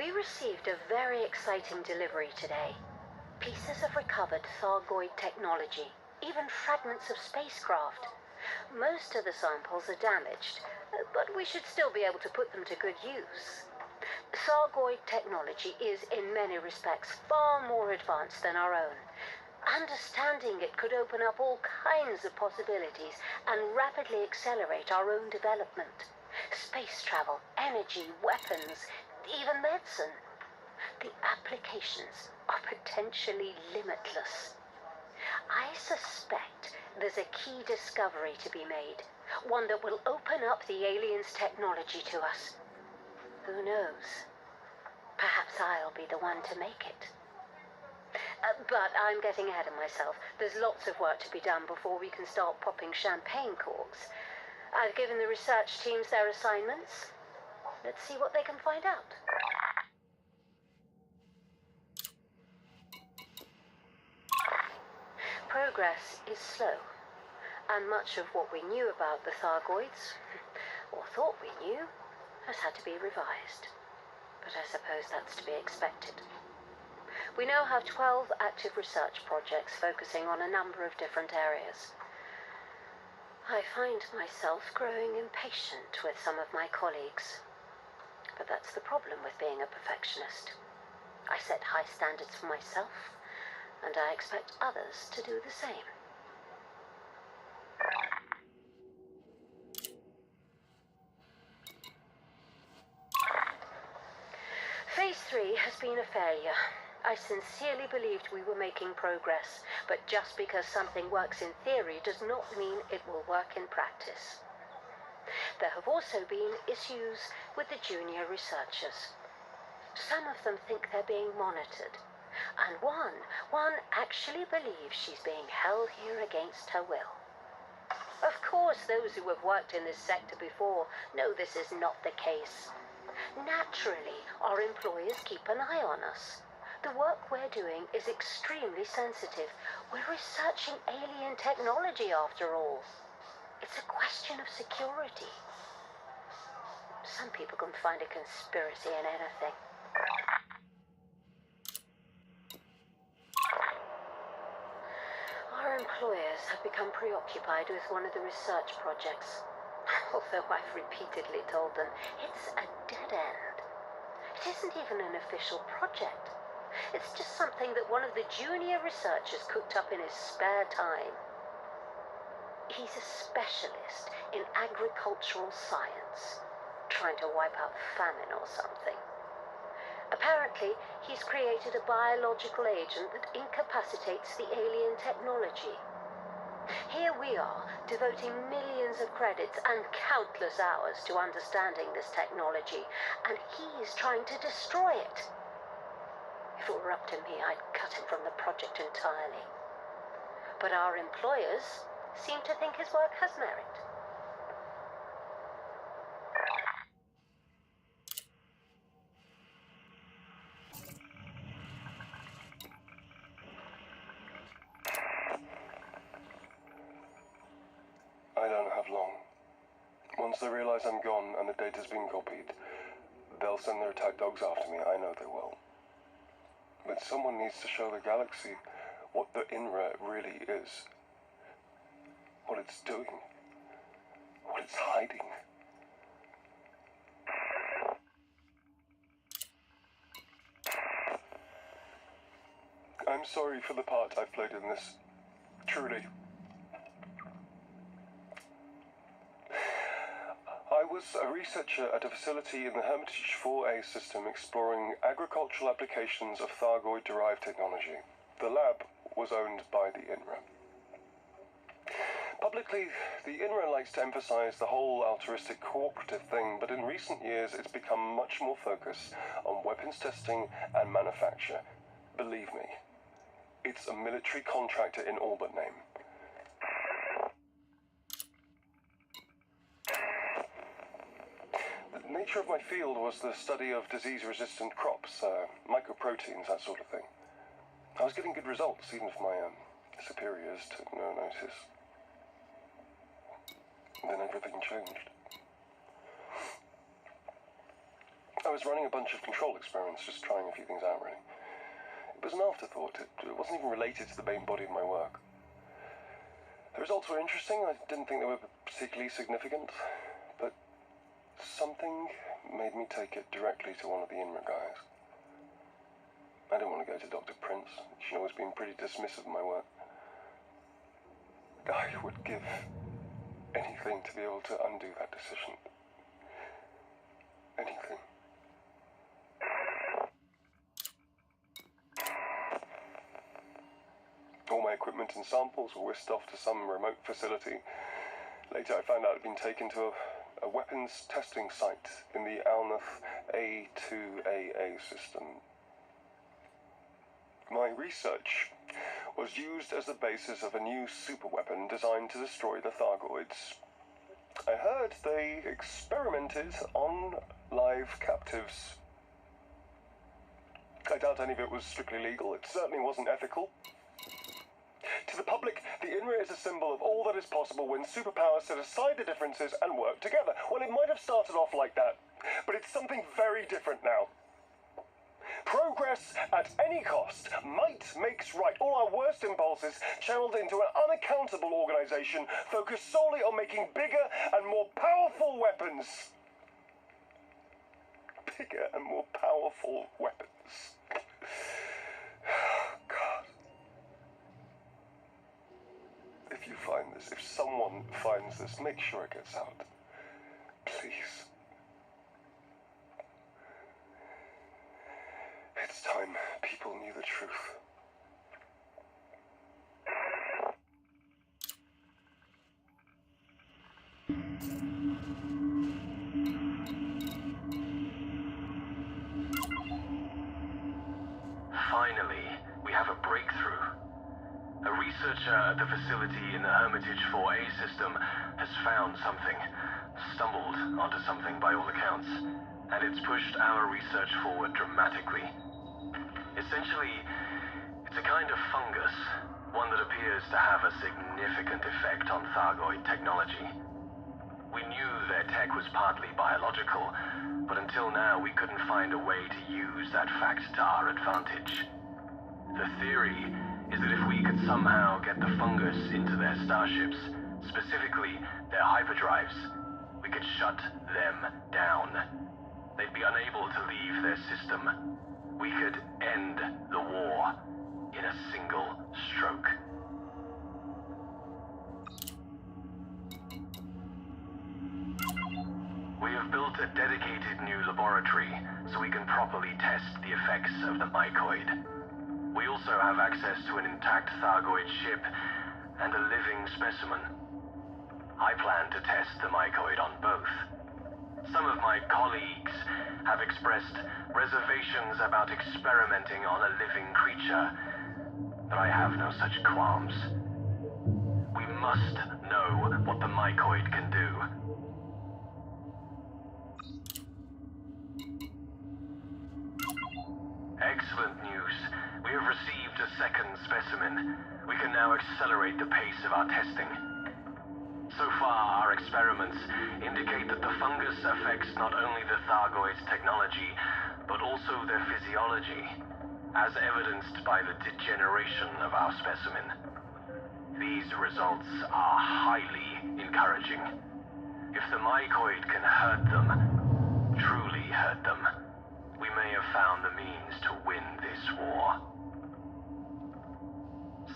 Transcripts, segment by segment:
We received a very exciting delivery today. Pieces of recovered Thargoid technology, even fragments of spacecraft. Most of the samples are damaged, but we should still be able to put them to good use. Thargoid technology is, in many respects, far more advanced than our own. Understanding it could open up all kinds of possibilities and rapidly accelerate our own development. Space travel, energy, weapons, even medicine. The applications are potentially limitless. I suspect there's a key discovery to be made, one that will open up the aliens' technology to us. Who knows? Perhaps I'll be the one to make it. But I'm getting ahead of myself. There's lots of work to be done before we can start popping champagne corks. I've given the research teams their assignments. Let's see what they can find out. Progress is slow, and much of what we knew about the Thargoids, or thought we knew, has had to be revised. But I suppose that's to be expected. We now have 12 active research projects focusing on a number of different areas. I find myself growing impatient with some of my colleagues. But that's the problem with being a perfectionist. I set high standards for myself, and I expect others to do the same. Phase 3 has been a failure. I sincerely believed we were making progress, but just because something works in theory does not mean it will work in practice. There have also been issues with the junior researchers. Some of them think they're being monitored, and one actually believes she's being held here against her will. Of course, those who have worked in this sector before know this is not the case. Naturally, our employers keep an eye on us. The work we're doing is extremely sensitive. We're researching alien technology, after all. It's a question of security. Some people can find a conspiracy in anything. Our employers have become preoccupied with one of the research projects. Although I've repeatedly told them it's a dead end. It isn't even an official project. It's just something that one of the junior researchers cooked up in his spare time. He's a specialist in agricultural science, trying to wipe out famine or something. Apparently, he's created a biological agent that incapacitates the alien technology. Here we are, devoting millions of credits and countless hours to understanding this technology, and he's trying to destroy it. If it were up to me, I'd cut him from the project entirely. But our employers seem to think his work has merit. I don't have long. Once they realize I'm gone and the data's been copied, they'll send their attack dogs after me. I know they will. But someone needs to show the galaxy what the INRA really is. What it's doing. What it's hiding. I'm sorry for the part I've played in this. Truly. I was a researcher at a facility in the Hermitage 4A system exploring agricultural applications of Thargoid-derived technology. The lab was owned by the INRA. Publicly, the INRA likes to emphasize the whole altruistic cooperative thing, but in recent years it's become much more focused on weapons testing and manufacture. Believe me, it's a military contractor in all but name. The nature of my field was the study of disease-resistant crops, mycoproteins, that sort of thing. I was getting good results, even if my superiors took no notice. Then everything changed. I was running a bunch of control experiments, just trying a few things out, really. It was an afterthought. It wasn't even related to the main body of my work. The results were interesting. I didn't think they were particularly significant, but something made me take it directly to one of the INRA guys. I didn't want to go to Dr. Prince. She'd always been pretty dismissive of my work. I would give anything to be able to undo that decision. Anything. All my equipment and samples were whisked off to some remote facility. Later I found out it had been taken to a weapons testing site in the Alnath A2AA system. My research was used as the basis of a new superweapon designed to destroy the Thargoids. I heard they experimented on live captives. I doubt any of it was strictly legal. It certainly wasn't ethical. To the public, the INRA is a symbol of all that is possible when superpowers set aside the differences and work together. Well, it might have started off like that, but it's something very different now. Progress at any cost. Might makes right. All our worst impulses channeled into an unaccountable organization focused solely on making bigger and more powerful weapons. Bigger and more powerful weapons. God. If you find this, if someone finds this, make sure it gets out. Please. It's time people knew the truth. Finally, we have a breakthrough. A researcher at the facility in the Hermitage 4A system has found something, stumbled onto something by all accounts, and it's pushed our research forward dramatically. Essentially, it's a kind of fungus, one that appears to have a significant effect on Thargoid technology. We knew their tech was partly biological, but until now we couldn't find a way to use that fact to our advantage. The theory is that if we could somehow get the fungus into their starships, specifically their hyperdrives, we could shut them down. They'd be unable to leave their system. We could end the war in a single stroke. We have built a dedicated new laboratory so we can properly test the effects of the Mycoid. We also have access to an intact Thargoid ship and a living specimen. I plan to test the Mycoid on both. Some of my colleagues have expressed reservations about experimenting on a living creature, but I have no such qualms. We must know what the Mycoid can do. Excellent news. We have received a second specimen. We can now accelerate the pace of our testing. So far, our experiments indicate that the fungus affects not only the Thargoids' technology, but also their physiology, as evidenced by the degeneration of our specimen. These results are highly encouraging. If the Mycoid can hurt them, truly hurt them, we may have found the means to win this war.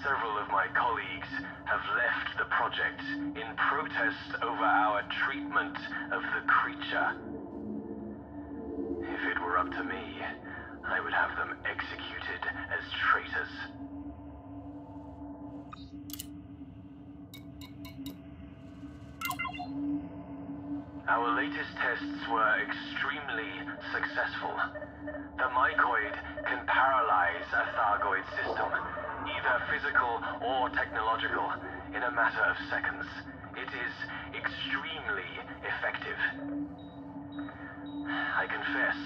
Several of my colleagues have left the project in protest over our treatment of the creature. If it were up to me, I would have them executed as traitors. Our latest tests were extremely successful. The Mycoid can paralyze a Thargoid system, either physical or technological, in a matter of seconds. It is extremely effective. I confess,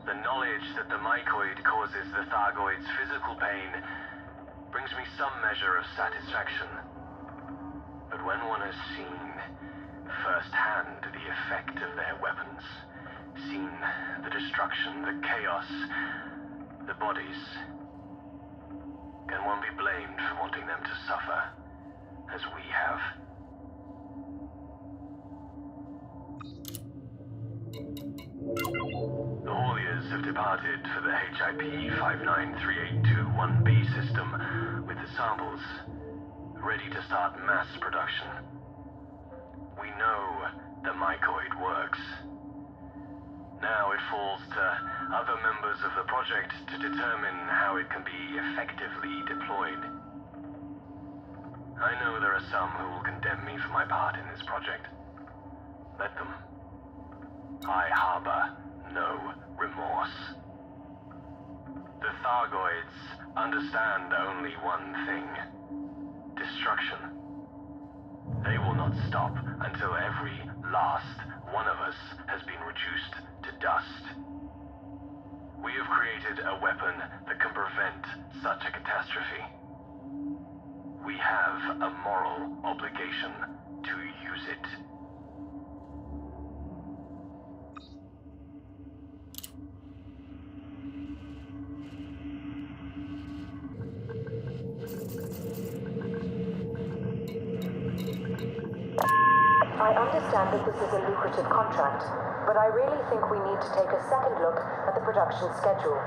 the knowledge that the Mycoid causes the Thargoids physical pain brings me some measure of satisfaction. But when one has seen firsthand the effect of their weapons, seen the destruction destruction, the chaos, the bodies. Can one be blamed for wanting them to suffer, as we have? The hauliers have departed for the HIP 593821B system with the samples, ready to start mass production. We know the Mycoid works. Now it falls to other members of the project to determine how it can be effectively deployed. I know there are some who will condemn me for my part in this project. Let them. I harbor no remorse. The Thargoids understand only one thing: destruction. They will not stop until every last one of us has been reduced to dust. We have created a weapon that can prevent such a catastrophe. We have a moral obligation to use it. I understand that this is a lucrative contract, but I really think we need to take a second look at the production schedule.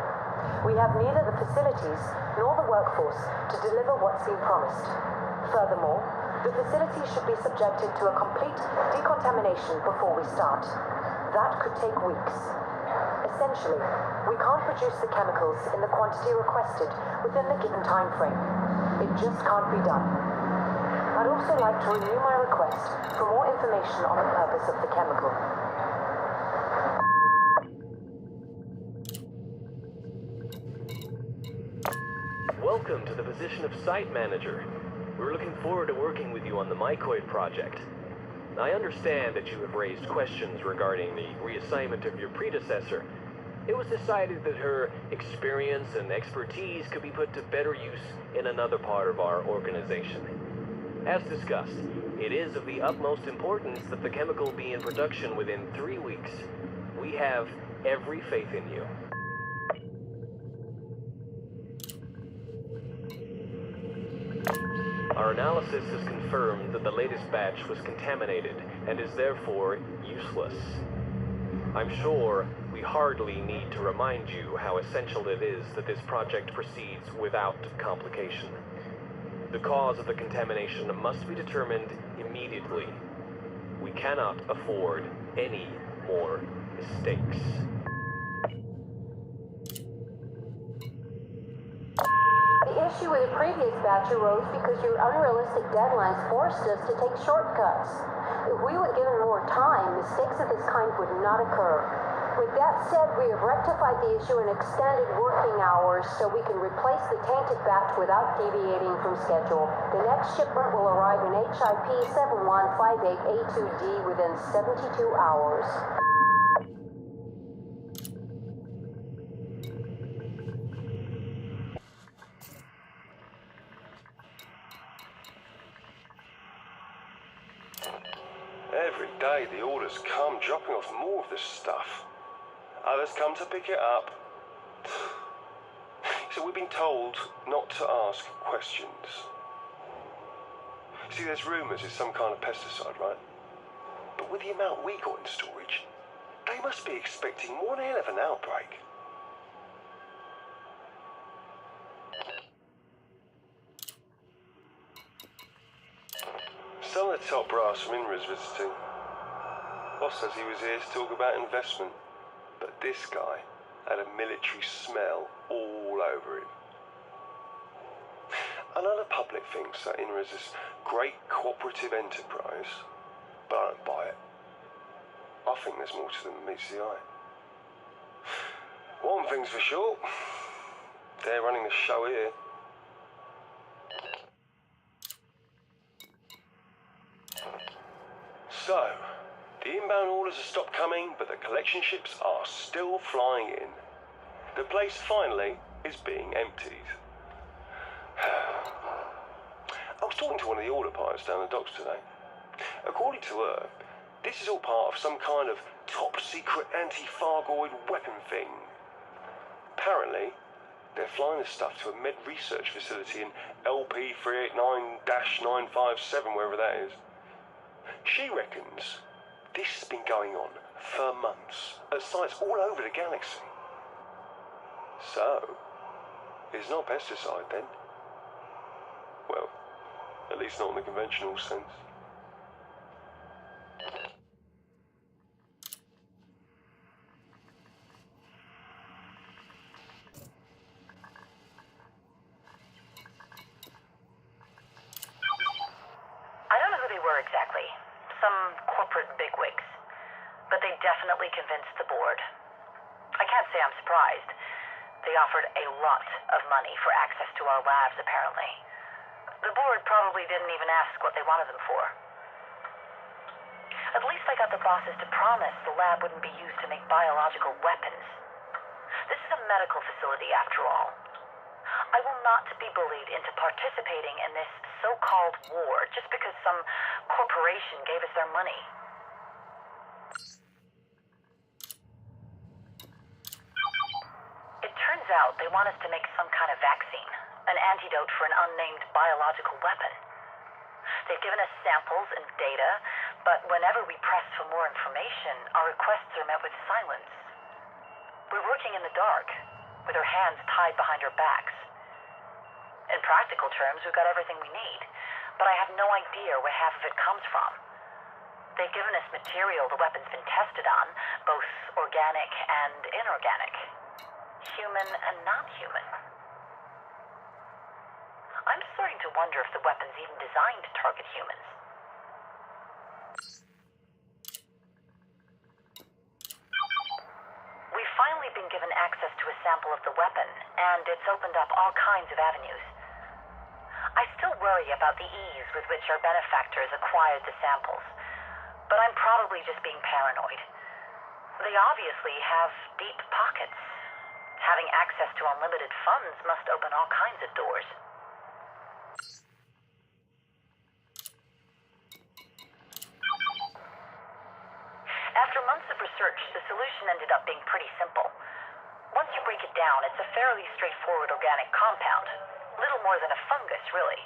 We have neither the facilities nor the workforce to deliver what's been promised. Furthermore, the facility should be subjected to a complete decontamination before we start. That could take weeks. Essentially, we can't produce the chemicals in the quantity requested within the given time frame. It just can't be done. I'd also like to renew my request for more information on the purpose of the chemical. Welcome to the position of Site Manager. We're looking forward to working with you on the Mycoid project. I understand that you have raised questions regarding the reassignment of your predecessor. It was decided that her experience and expertise could be put to better use in another part of our organization. As discussed, it is of the utmost importance that the chemical be in production within 3 weeks. We have every faith in you. Our analysis has confirmed that the latest batch was contaminated and is therefore useless. I'm sure we hardly need to remind you how essential it is that this project proceeds without complication. The cause of the contamination must be determined immediately. We cannot afford any more mistakes. The issue with the previous batch arose because your unrealistic deadlines forced us to take shortcuts. If we were given more time, mistakes of this kind would not occur. With that said, we have rectified the issue and extended working hours so we can replace the tainted batch without deviating from schedule. The next shipment will arrive in HIP 7158A2D within 72 hours. Every day the orders come dropping off more of this stuff. Others come to pick it up. So we've been told not to ask questions. See, there's rumours it's some kind of pesticide, right? But with the amount we got in storage, they must be expecting one hell of an outbreak. Some of the top brass from INRA's visiting. Boss says he was here to talk about investment, but this guy had a military smell all over him. I know the public thinks that INRA's this great cooperative enterprise, but I don't buy it. I think there's more to them than meets the eye. One thing's for sure, they're running the show here. So, the inbound orders have stopped coming, but the collection ships are still flying in. The place finally is being emptied. I was talking to one of the order pilots down the docks today. According to her, This is all part of some kind of top-secret anti-Thargoid weapon thing. Apparently, they're flying this stuff to a med research facility in LP 389-957, wherever that is. She reckons this has been going on for months at sites all over the galaxy. So, it's not pesticide then? Well, at least not in the conventional sense. I don't know who they were exactly. Some corporate bigwigs. But they definitely convinced the board. I can't say I'm surprised. They offered a lot of money for access to our labs, apparently. The board probably didn't even ask what they wanted them for. At least I got the bosses to promise the lab wouldn't be used to make biological weapons. This is a medical facility, after all. I will not be bullied into participating in this so-called war just because some corporation gave us their money. It turns out they want us to make some kind of vaccine, an antidote for an unnamed biological weapon. They've given us samples and data, but whenever we press for more information, our requests are met with silence. We're working in the dark, with our hands tied behind our backs. In practical terms, we've got everything we need, but I have no idea where half of it comes from. They've given us material the weapon's been tested on, both organic and inorganic. Human and non-human. I'm starting to wonder if the weapon's even designed to target humans. We've finally been given access to a sample of the weapon, and it's opened up all kinds of avenues. I still worry about the ease with which our benefactors acquired the samples, but I'm probably just being paranoid. They obviously have deep pockets. Having access to unlimited funds must open all kinds of doors. After months of research, the solution ended up being pretty simple. Once you break it down, it's a fairly straightforward organic compound. Little more than a fungus, really.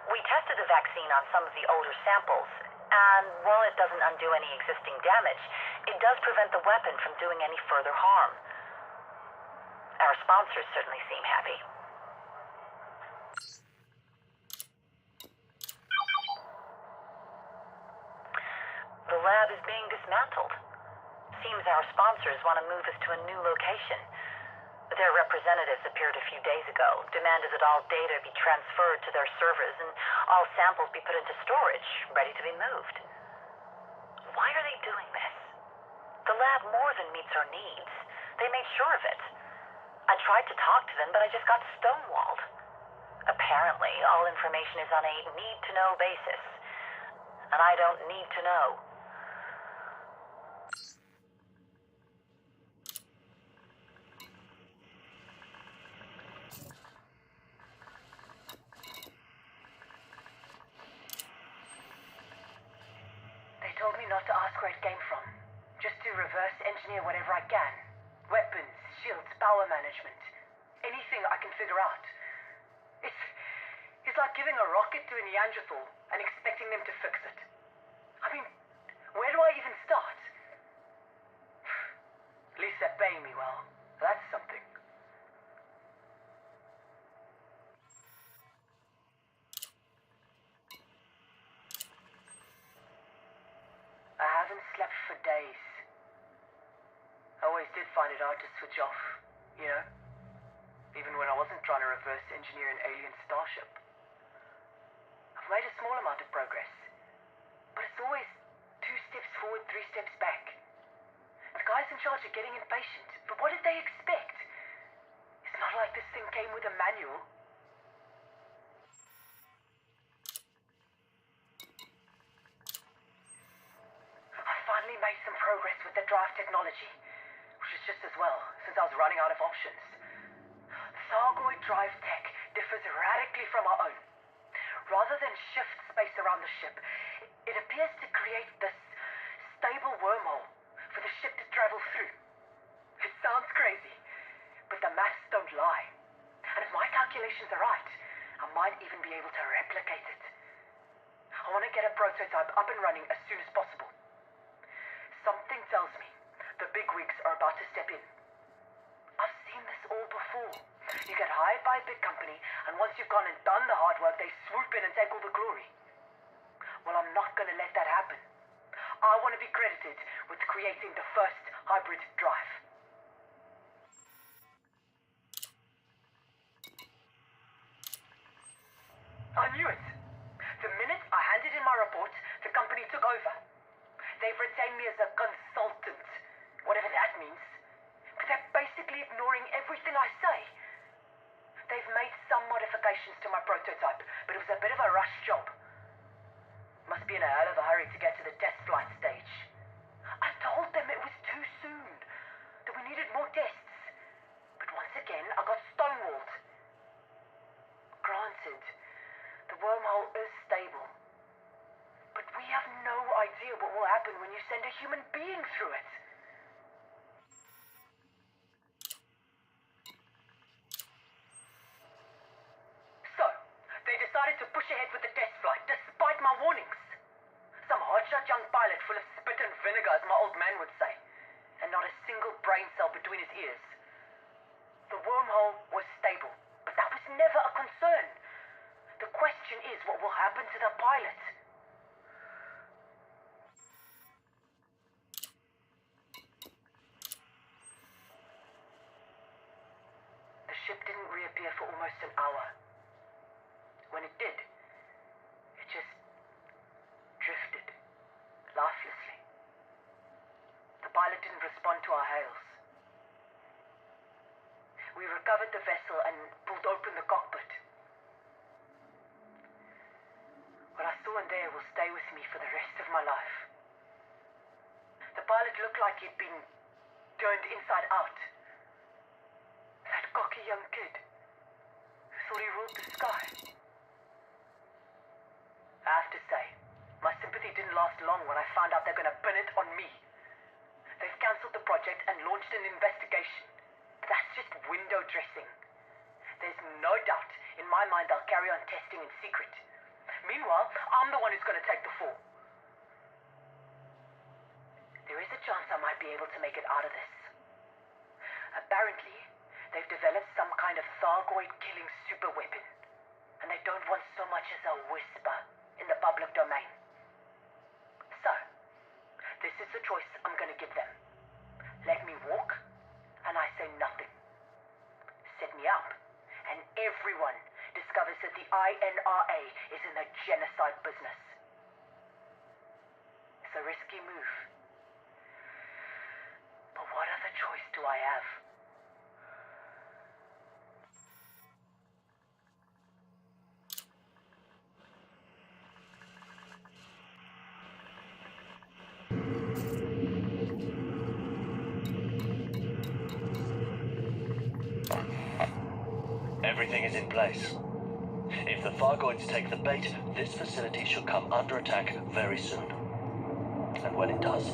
We tested the vaccine on some of the older samples, and while it doesn't undo any existing damage, it does prevent the weapon from doing any further harm. Our sponsors certainly seem happy. The lab is being dismantled. Seems our sponsors want to move us to a new location. Their representatives appeared a few days ago, demanded that all data be transferred to their servers and all samples be put into storage, ready to be moved. Why are they doing this? The lab more than meets our needs. They made sure of it. I tried to talk to them, but I just got stonewalled. Apparently, all information is on a need-to-know basis. And I don't need to know. They told me not to ask where it came from. Just to reverse engineer whatever I can. Weapons, shields, power management. Anything I can figure out. It's like giving a rocket to a Neanderthal and expecting them to fix it. I mean, where do I even start? At least they're paying me well. That's something. I haven't slept for days. I always did find it hard to switch off, you know? Even when I wasn't trying to reverse engineer an alien starship. I've made a small amount of progress, but it's always 2 steps forward, 3 steps back. The guys in charge are getting impatient, but what did they expect? It's not like this thing came with a manual. I finally made some progress with the drive technology, which is just as well, since I was running out of options. Thargoid drive tech differs radically from our own. Rather than shift space around the ship, it appears to create this stable wormhole for the ship to travel through. It sounds crazy, but the maths don't lie. And if my calculations are right, I might even be able to replicate it. I want to get a prototype up and running as soon as possible. Something tells me the bigwigs are about to step in. I've seen this all before. You get hired by a big company, and once you've gone and done the hard work, they swoop in and take all the glory. Well, I'm not going to let that happen. I want to be credited with creating the first hybrid drive. I knew it. The minute I handed in my report, the company took over. They've retained me as a consultant, whatever that means. But they're basically ignoring everything I say. They've made some modifications to my prototype, but it was a bit of a rush job. Must be in a hell of a hurry to get to the test flight stage. I told them it was too soon, that we needed more tests. But once again, I got stonewalled. Granted, the wormhole is stable. But we have no idea what will happen when you send a human being through it. So, they decided to push ahead with the test flight despite my warnings. Some hotshot young pilot full of spit and vinegar, as my old man would say. And not a single brain cell between his ears. The wormhole was stable, but that was never a concern. The question is, what will happen to the pilot? The ship didn't reappear for almost an hour. When it did, it just drifted, lifelessly. The pilot didn't respond to our hails. We recovered the vessel and pulled open the cockpit. What I saw in there will stay with me for the rest of my life. The pilot looked like he'd been turned inside out. That cocky young kid who thought he ruled the sky. I have to say, my sympathy didn't last long when I found out they're going to pin it on me. They've cancelled the project and launched an investigation. That's just window dressing. There's no doubt in my mind they'll carry on testing in secret. Meanwhile, I'm the one who's going to take the fall. There is a chance I might be able to make it out of this. Apparently, they've developed some kind of Thargoid killing super weapon. And they don't want so much as a whisper in the public domain. So, this is the choice I'm going to give them. Let me walk, and I say nothing. Set me up, and everyone discovers that the INRA is in the genocide business. It's a risky move. But what other choice do I have? Everything is in place. If the Thargoids take the bait, this facility should come under attack very soon. And when it does,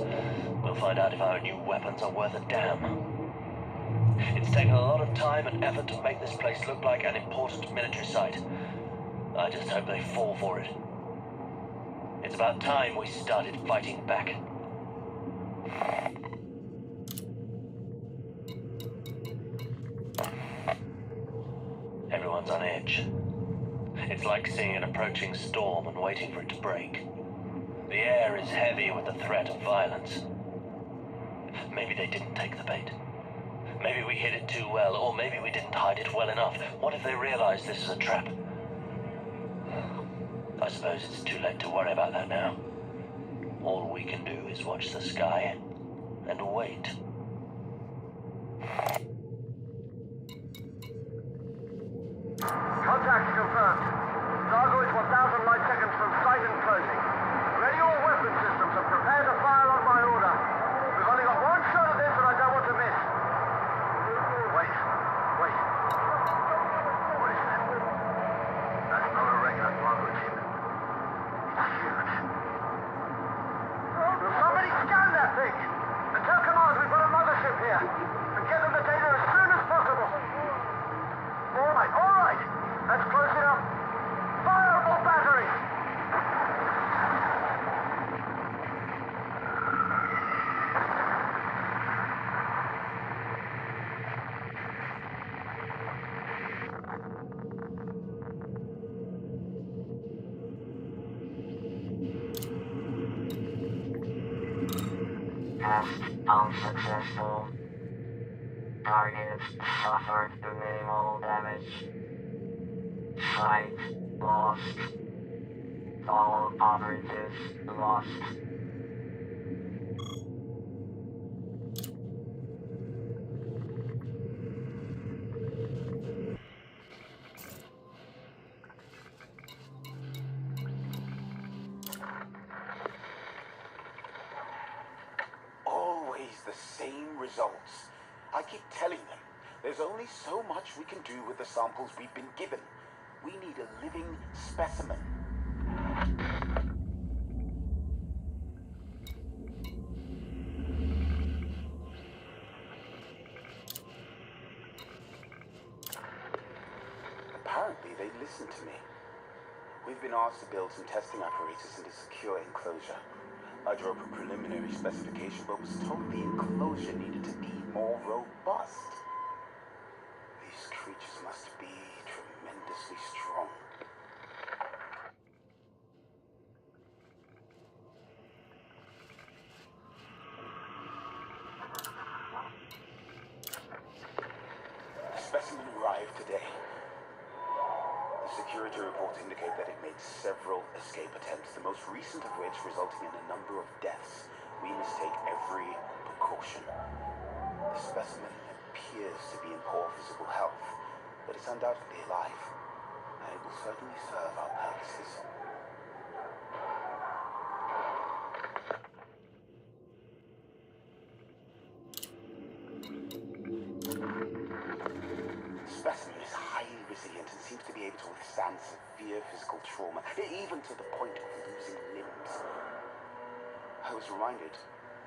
we'll find out if our new weapons are worth a damn. It's taken a lot of time and effort to make this place look like an important military site. I just hope they fall for it. It's about time we started fighting back. Everyone's on edge. It's like seeing an approaching storm and waiting for it to break. The air is heavy with the threat of violence. Maybe they didn't take the bait. Maybe we hid it too well, or maybe we didn't hide it well enough. What if they realize this is a trap? I suppose it's too late to worry about that now. All we can do is watch the sky and wait. Contact confirmed. Thargoids 1,000 light seconds from sight and closing. Ready all weapon systems and prepare to fire on my order. We've only got one shot at this and I don't want to miss. Wait. What is that? That's not a regular Thargoid ship. It's huge. Will somebody scout? Test unsuccessful. Target suffered minimal damage. Site lost. All operatives lost. Always the same results. I keep telling them, there's only so much we can do with the samples we've been given. We need a living specimen. Apparently, they listened to me. We've been asked to build some testing apparatus in a secure enclosure. I drew up a preliminary specification, but was told the enclosure needed to be more robust. These creatures must be tremendously strong. The specimen arrived today. The security reports indicate that it made several escape attempts, the most recent of which resulting in a number of deaths. We must take every precaution. The specimen appears to be in poor physical health, but it's undoubtedly alive, and it will certainly serve our purposes. The specimen is highly resilient and seems to be able to withstand severe physical trauma, even to the point of losing limbs. I was reminded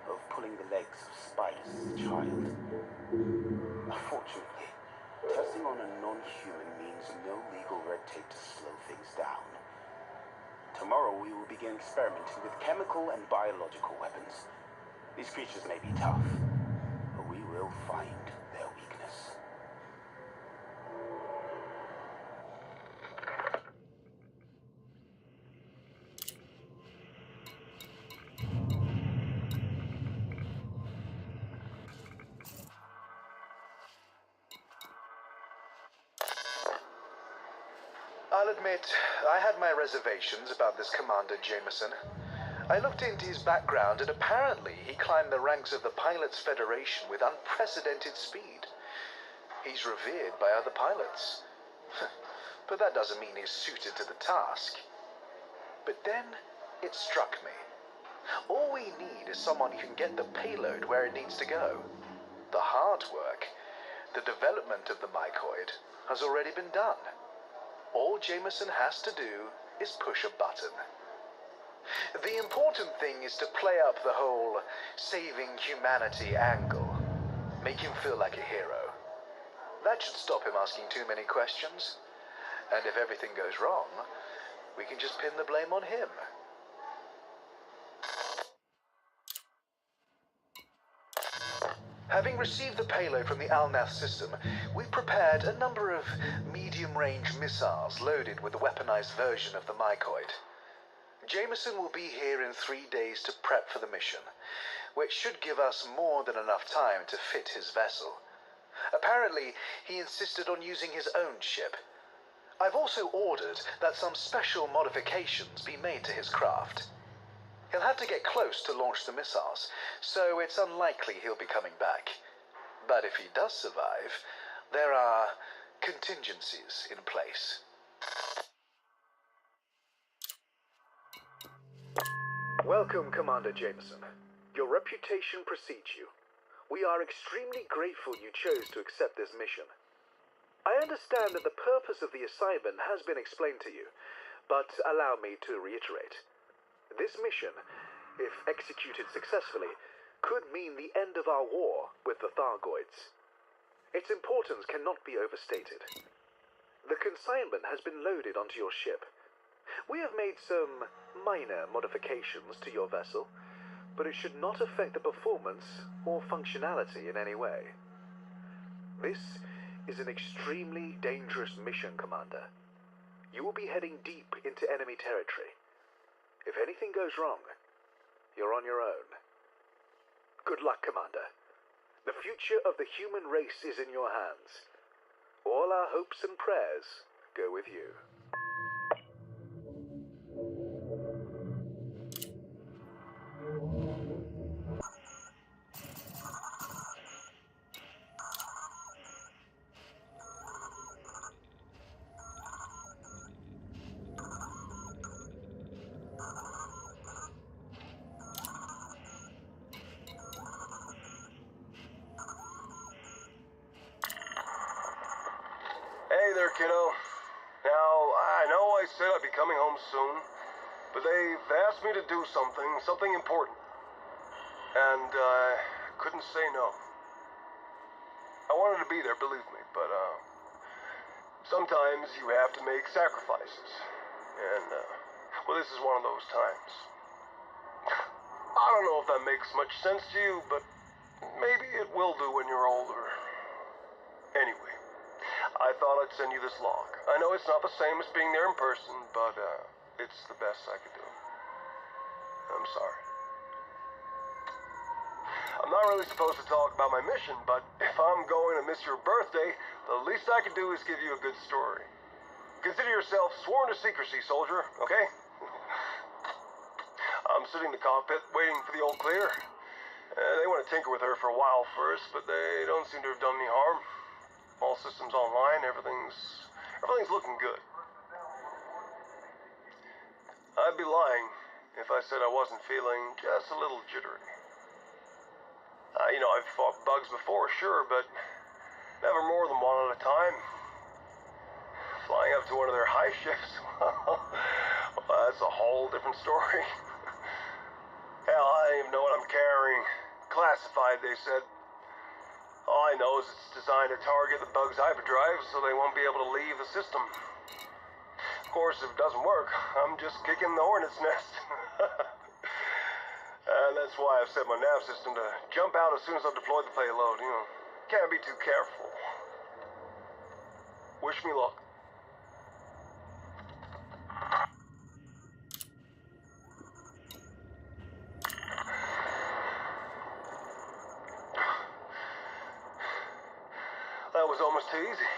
of pulling the legs of spiders as a child. Unfortunately, testing on a non-human means no legal red tape to slow things down. Tomorrow we will begin experimenting with chemical and biological weapons. These creatures may be tough, but we will find their weakness. I'll admit, I had my reservations about this Commander Jameson. I looked into his background, and apparently he climbed the ranks of the Pilots Federation with unprecedented speed. He's revered by other pilots. But that doesn't mean he's suited to the task. But then, it struck me. All we need is someone who can get the payload where it needs to go. The hard work, the development of the Mycoid, has already been done. All Jameson has to do is push a button. The important thing is to play up the whole saving humanity angle. Make him feel like a hero. That should stop him asking too many questions. And if everything goes wrong, we can just pin the blame on him. Having received the payload from the Alnath system, we've prepared a number of medium-range missiles loaded with the weaponized version of the Mycoid. Jameson will be here in 3 days to prep for the mission, which should give us more than enough time to fit his vessel. Apparently, he insisted on using his own ship. I've also ordered that some special modifications be made to his craft. He'll have to get close to launch the missiles, so it's unlikely he'll be coming back. But if he does survive, there are contingencies in place. Welcome, Commander Jameson. Your reputation precedes you. We are extremely grateful you chose to accept this mission. I understand that the purpose of the assignment has been explained to you, but allow me to reiterate. This mission, if executed successfully, could mean the end of our war with the Thargoids. Its importance cannot be overstated. The consignment has been loaded onto your ship. We have made some minor modifications to your vessel, but it should not affect the performance or functionality in any way. This is an extremely dangerous mission, Commander. You will be heading deep into enemy territory. If anything goes wrong, you're on your own. Good luck, Commander. The future of the human race is in your hands. All our hopes and prayers go with you. Hey there, kiddo. Now, I know I said I'd be coming home soon, but they've asked me to do something important. And I couldn't say no. I wanted to be there, believe me, but sometimes you have to make sacrifices. And, well, this is one of those times. I don't know if that makes much sense to you, but maybe it will do when you're older. Anyway, I thought I'd send you this log. I know it's not the same as being there in person, but it's the best I could do. I'm sorry. I'm not really supposed to talk about my mission, but if I'm going to miss your birthday, the least I can do is give you a good story. Consider yourself sworn to secrecy, soldier, okay? I'm sitting in the cockpit waiting for the old clear. They want to tinker with her for a while first, but they don't seem to have done any harm. All systems online, everything's looking good. I'd be lying if I said I wasn't feeling just a little jittery. I've fought bugs before, sure, but never more than one at a time. Flying up to one of their high shifts, well, that's a whole different story. Hell, I don't even know what I'm carrying. Classified, they said. All I know is it's designed to target the bug's hyperdrive so they won't be able to leave the system. Of course, if it doesn't work, I'm just kicking the hornet's nest. And that's why I've set my nav system to jump out as soon as I've deployed the payload. Can't be too careful. Wish me luck. That was almost too easy.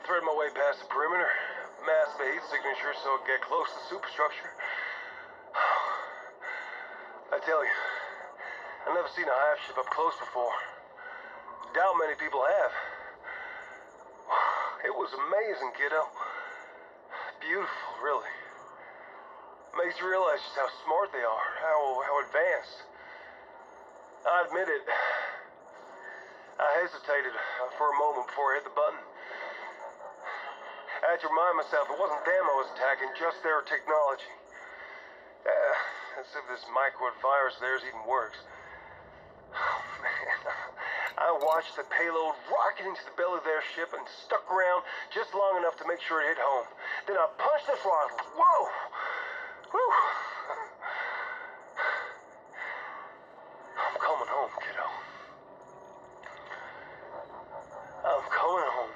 Thread my way past the perimeter, mask the heat signature so I get close to the superstructure. I tell you, I've never seen a hive ship up close before. Doubt many people have. It was amazing, kiddo. Beautiful, really. Makes you realize just how smart they are, how advanced. I admit it. I hesitated for a moment before I hit the button. I had to remind myself it wasn't them I was attacking, just their technology. As if this Mycoid virus of theirs even works. Oh, man. I watched the payload rocket into the belly of their ship and stuck around just long enough to make sure it hit home. Then I punched the throttle. Whoa! Whew! I'm coming home, kiddo. I'm coming home.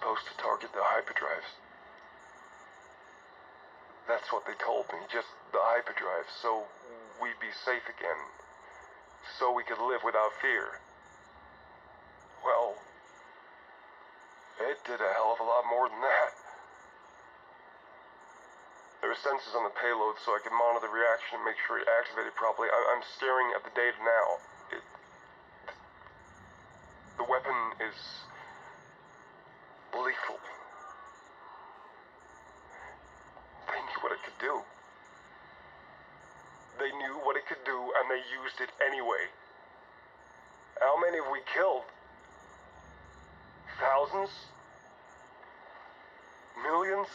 Supposed to target the hyperdrives. That's what they told me, just the hyperdrives, so we'd be safe again. So we could live without fear. Well, it did a hell of a lot more than that. There are sensors on the payload so I can monitor the reaction and make sure it activated properly. I'm staring at the data now. The weapon is lethal. They knew what it could do. They knew what it could do, and they used it anyway. How many have we killed? Thousands? Millions?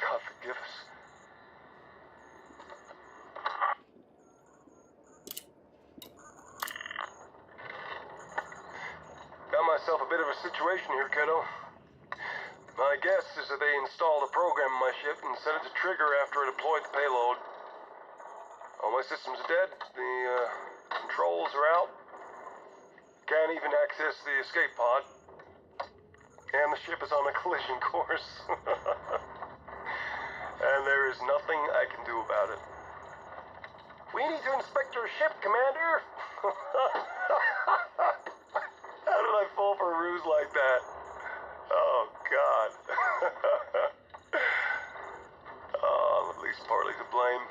God forgive us. Got myself a bit of a situation here, kiddo. My guess is that they installed a program in my ship and set it to trigger after I deployed the payload. All my systems are dead. The controls are out. Can't even access the escape pod. And the ship is on a collision course. And there is nothing I can do about it. We need to inspect your ship, Commander. How did I fall for a ruse like that? Oh, God. I'm at least partly to blame.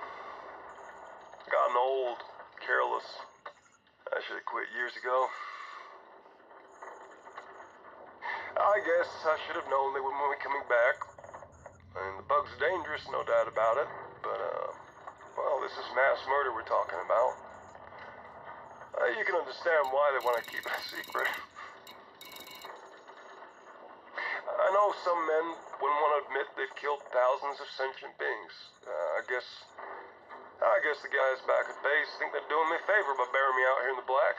Gotten old, careless. I should have quit years ago. I guess I should have known they wouldn't want me coming back. And the bugs are dangerous, no doubt about it. But, well, this is mass murder we're talking about. You can understand why they want to keep it a secret. I know some men wouldn't want to admit they've killed thousands of sentient beings. I guess the guys back at base think they're doing me a favor by burying me out here in the black.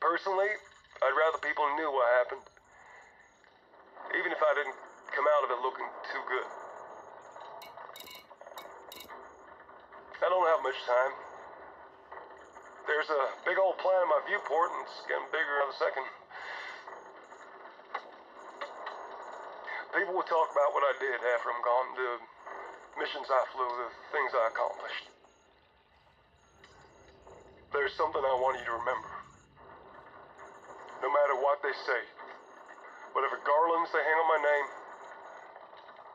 Personally, I'd rather people knew what happened, even if I didn't come out of it looking too good. I don't have much time. There's a big old plant in my viewport, and it's getting bigger every second. People will talk about what I did after I'm gone, the missions I flew, the things I accomplished. There's something I want you to remember. No matter what they say, whatever garlands they hang on my name,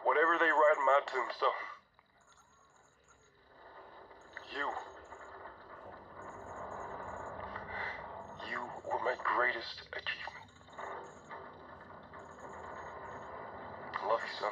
whatever they write in my tombstone, you were my greatest achievement. I love you, son.